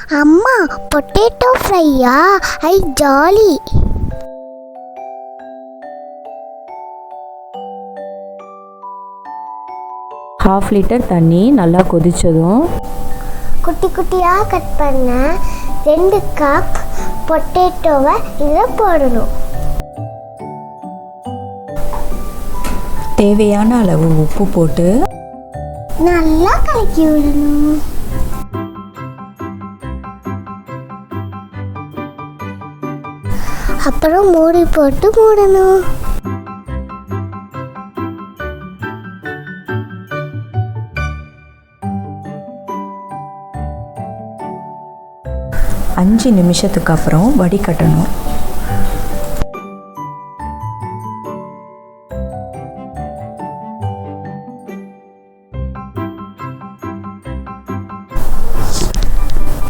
அம்மா பொட்டேட்டோ ஃப்ரையா? ஐ jolly. ½ litre தண்ணி நல்லா கொதிச்சதும் குட்டி குட்டியாக கட் பண்ண 2 கப் பொட்டேட்டோவை இதில் போடணும். தேவையான அளவு உப்பு போட்டு நல்லா கலக்கி விடணும். அப்புறம் மூடி போட்டு மூடணும். அஞ்சு நிமிஷத்துக்கு அப்புறம் வடிகட்டணும்.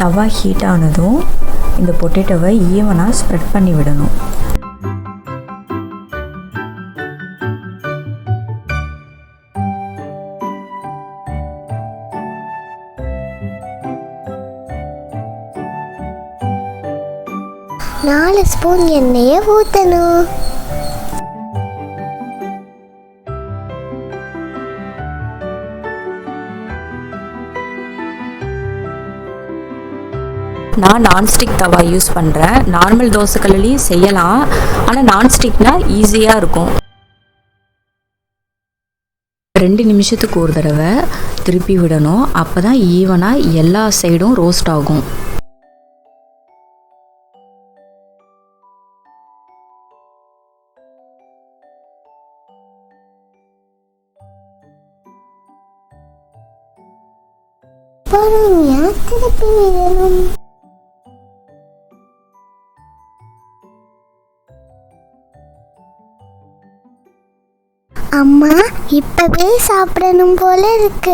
தவா ஹீட் ஆனதும் இந்த பொட்டேட்டோவை ஈவனாக ஸ்ப்ரெட் பண்ணி விடணும். நாலு ஸ்பூன் எண்ணெயை ஊற்றணும். நான் நான்ஸ்டிக் தவா யூஸ் பண்ணுறேன். நார்மல் தோசைக்கல்லையும் செய்யலாம், ஆனால் நான்ஸ்டிக்னா ஈஸியாக இருக்கும். 2 நிமிஷத்துக்கு ஒரு தடவை திருப்பி விடணும். அப்போ தான் ஈவனாக எல்லா சைடும் ரோஸ்ட் ஆகும். பொறுமையாக திருப்பி விடணும். அம்மா இப்பவே சாப்பிடணும் போல இருக்கு.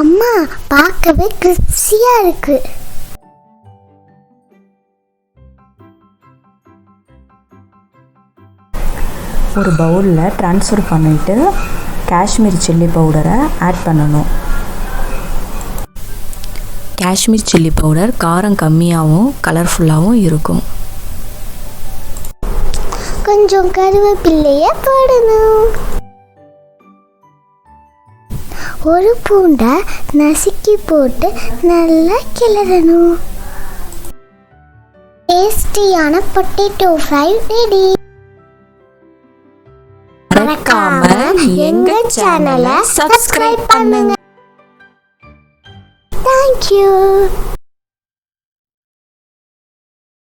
அம்மா பார்க்கவே கிறிஸ்பியா இருக்கு. ஒரு பவுலில் ட்ரான்ஸ்ஃபர் பண்ணிவிட்டு காஷ்மீர் சில்லி பவுடரை ஆட் பண்ணணும். காஷ்மீர் சில்லி பவுடர் காரம் கம்மியாகவும் கலர்ஃபுல்லாகவும் இருக்கும். கொஞ்சம் கருவேப்பிலையை போடணும். ஒரு பூண்டை நசுக்கி போட்டு நல்லா கிளறணும். டேஸ்டியான பொட்டேட்டோ ஃப்ரை ரெடி. மறக்காம எங்க சேனலை சப்ஸ்கிரைப் பண்ணுங்க. Thank you.